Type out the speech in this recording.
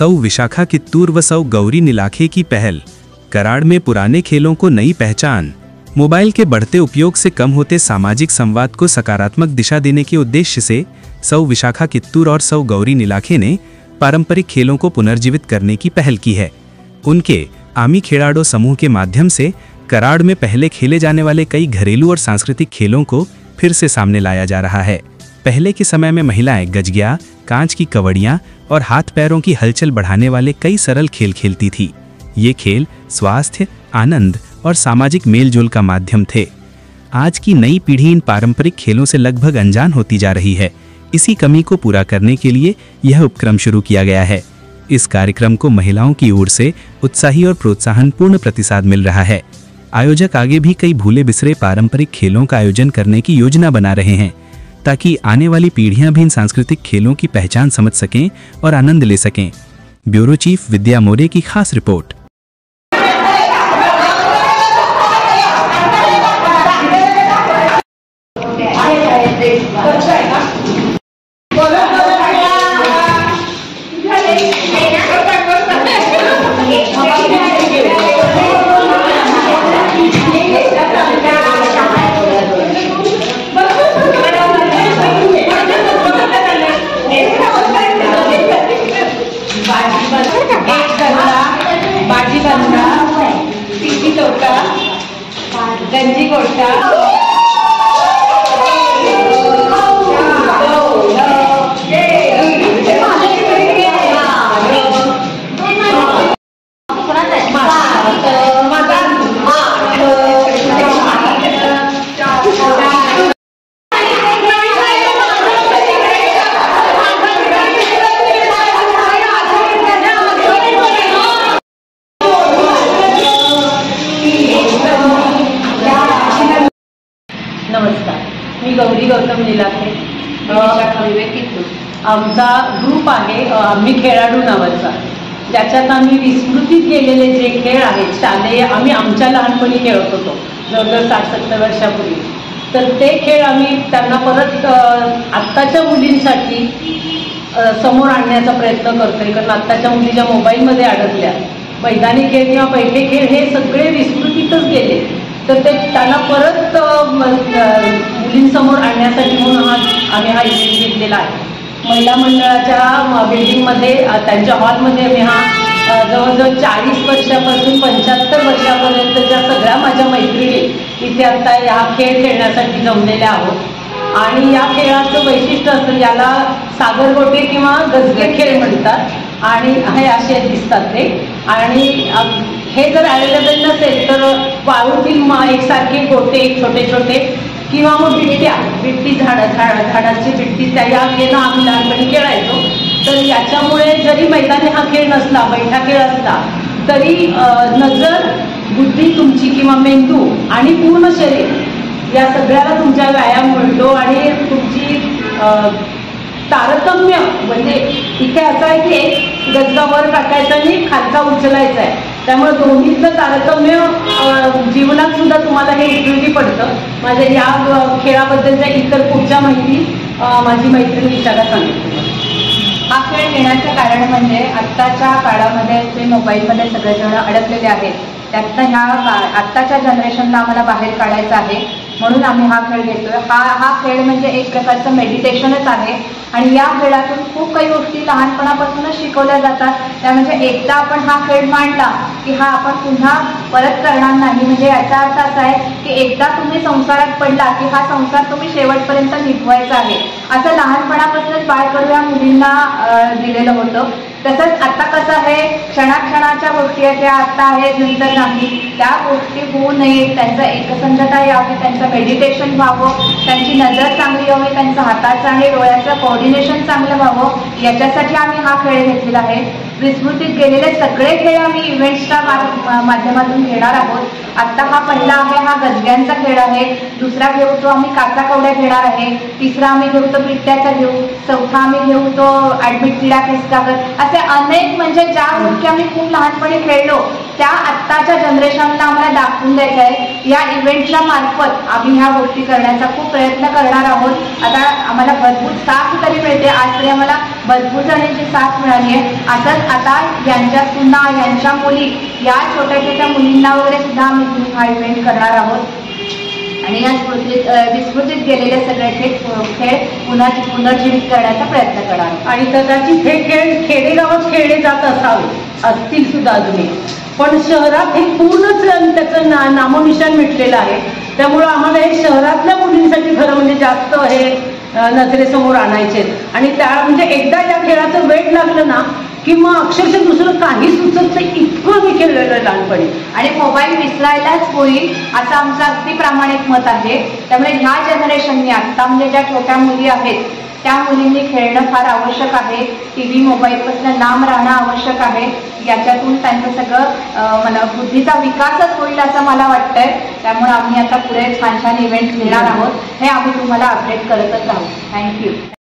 सौ विशाखा कित्तूर व सौ गौरी नीलाखे की पहल, कराड़ में पुराने खेलों को नई पहचान। मोबाइल के बढ़ते उपयोग से कम होते सामाजिक संवाद को सकारात्मक दिशा देने के उद्देश्य से सौ विशाखा कित्तूर और सौ गौरी नीलाखे ने पारंपरिक खेलों को पुनर्जीवित करने की पहल की है। उनके आमी खेड़ाड़ो समूह के माध्यम से कराड़ में पहले खेले जाने वाले कई घरेलू और सांस्कृतिक खेलों को फिर से सामने लाया जा रहा है। पहले के समय में महिलाएं गजगिया, कांच की कवड़ियां और हाथ पैरों की हलचल बढ़ाने वाले कई सरल खेल खेलती थी। ये खेल स्वास्थ्य, आनंद और सामाजिक मेलजोल का माध्यम थे। आज की नई पीढ़ी इन पारंपरिक खेलों से लगभग अनजान होती जा रही है। इसी कमी को पूरा करने के लिए यह उपक्रम शुरू किया गया है। इस कार्यक्रम को महिलाओं की ओर से उत्साही और प्रोत्साहनपूर्ण प्रतिसाद मिल रहा है। आयोजक आगे भी कई भूले बिसरे पारंपरिक खेलों का आयोजन करने की योजना बना रहे हैं, ताकि आने वाली पीढ़ियां भी इन सांस्कृतिक खेलों की पहचान समझ सकें और आनंद ले सकें। ब्यूरो चीफ विद्या मोरे की खास रिपोर्ट। गंजी गोष्टा नमस्कार, मी गौरी गौतम नीलाखे। आमचा ग्रुप आहे आम्ही खेळाडू नावाचा, ज्याच्यात आम्ही विस्मृतीत गेलेले जे खेळ आहेत शालेय, आम्ही आमच्या लहानपणी खेळत होतो जवळजवळ 60-70 वर्षापूर्वी, तर ते खेळ आम्ही त्यांना परत आत्ताच्या मुलींसाठी समोर आणण्याचा प्रयत्न करतोय। कारण आत्ताच्या मुली ज्या मोबाईलमध्ये अडकल्या, मैदानी खेळ किंवा पहिले खेळ हे सगळे विस्मृतीतच गेले, तर ते त्यांना परत मुलींसमोर आणण्यासाठी म्हणून आम्ही हा इव्हेंट घेतलेला आहे। महिला मंडळाच्या बिल्डिंगमध्ये त्यांच्या हॉलमध्ये आम्ही हा जवळजवळ 40 वर्षापासून 75 वर्षापर्यंतच्या सगळ्या माझ्या मैत्रिणी इथे आता या खेळ खेळण्यासाठी जमलेल्या आहोत। आणि या खेळाचं वैशिष्ट्य असं, याला सागरगोटे किंवा गजगे खेळ म्हणतात आणि हे असे दिसतात ते। आणि हे जर अवेलेबल नसेल तर वाळूतील एकसारखे गोटे छोटे छोटे किंवा मग बिट्टी झाडाची बिट्टी, त्या या खेळ आम्ही लहानपणी खेळायचो। तर याच्यामुळे जरी मैदानी हा खेळ नसला, बैठा खेळ असला, तरी नजर, बुद्धी तुमची किंवा मेंदू आणि पूर्ण शरीर या सगळ्याला तुमचा व्यायाम मिळतो। आणि तुमची तारतम्य म्हणजे इथे असं आहे की एक गजगा वर टाकायचा आणि खालचा उचलायचा आहे, त्यामुळे दोन्हीतलं तारतम्य जीवनात सुद्धा तुम्हाला हे उपयोगी पडतं। माझ्या या खेळाबद्दलच्या इतर पुढच्या माहिती माझी मैत्रीण विचारा सांगितली। हा खेळ घेण्याचं कारण म्हणजे आत्ताच्या काळामध्ये जे मोबाईलमध्ये सगळेजण अडकलेले आहेत, त्यातनं ह्या आत्ताच्या जनरेशनला आम्हाला बाहेर काढायचं आहे, म्हणून आम्ही हा खेळ घेतोय। हा खेळ म्हणजे एक प्रकारचं मेडिटेशनच आहे आणि या खेळातून खूप काही गोष्टी लहानपणापासूनच शिकवल्या जातात। त्या म्हणजे एकदा आपण हा खेळ मांडला की हा आपण पुन्हा परत करणार नाही। म्हणजे याचा अर्थ असा आहे की एकदा तुम्ही संसारात पडला की हा संसार तुम्ही शेवटपर्यंत निभवायचा आहे, असं लहानपणापासूनच बाळकडू या मुलींना दिलेलं होतं। तसंच आता कसं आहे, क्षणाक्षणाच्या गोष्टी आहेत त्या आत्ता आहेत नंतर नाही, त्या गोष्टी होऊ नये, त्यांचं एकसंधता यावी, त्यांचं मेडिटेशन व्हावं, त्यांची नजर चांगली व्हावी, त्यांचं हाताचं आणि डोळ्याचं कोऑर्डिनेशन चांगलं व्हावं, याच्यासाठी आम्ही हा खेळ घेतलेला आहे। विस्मृतीत गेलेले सगळे खेळ आम्ही इव्हेंट्सच्या माध्यमातून घेणार आहोत। आत्ता हा पहिला आहे, हा गजग्यांचा खेळ आहे। दुसरा घेऊ तो आम्ही काचा कवड्या घेणार आहे। तिसरा आम्ही घेऊ तो बिट्ट्याचा घेऊ। चौथा आम्ही घेऊ तो ॲडमिट किडा किसकावर। असे अनेक म्हणजे ज्या गोष्टी आम्ही खूप लहानपणी खेळलो त्या आत्ताच्या जनरेशनला आम्हाला दाखवून द्यायचं आहे। या इव्हेंटच्या मार्फत आम्ही ह्या गोष्टी करण्याचा खूप प्रयत्न करणार आहोत। आता आम्हाला भरपूर साथ तरी मिळते, आज तरी आम्हाला भरपूर जणांची साथ मिळाली आहे। असंच आता यांच्या सुना, यांच्या मुली, या छोट्या छोट्या मुलींना वगैरे सुद्धा आम्ही हा इव्हेंट करणार आहोत आणि या विस्मृतीत गेलेले सगळे खेळ पुनर्जीवित करण्याचा प्रयत्न करणार आहोत। आणि कदाचित हे खेळ खेडेगावात खेळले जात असतील सुद्धा अजूनही, पण शहरात हे पूर्णच त्याचं नामोनिशाण मिटलेलं आहे। त्यामुळं आम्हाला हे शहरातल्या मुलींसाठी खरं म्हणजे जास्त हे नजरेसमोर आणायचे आणि त्या म्हणजे एकदा या खेळाचं वेड लागलं ना की मग अक्षरशः दुसरं काही सुचत नाही, इतकं मी खेळलेलं आहे लहानपणी। आणि मोबाईल विसरायलाच होईल असं आमचं अगदी प्रामाणिक मत आहे। त्यामुळे ह्या जनरेशनने आता म्हणजे ज्या छोट्या मुली आहेत त्या मुलींनी खेळणं फार आवश्यक आहे। टीव्ही मोबाईलपासून लांब राहणं आवश्यक आहे। याच्यातून त्यांचं सगळं बुद्धीचा विकासच होईल असं मला वाटतंय। त्यामुळे आम्ही आता पुढे छान छान इव्हेंट्स घेणार आहोत, हे आम्ही तुम्हाला अपडेट करतच आहोत। थँक्यू।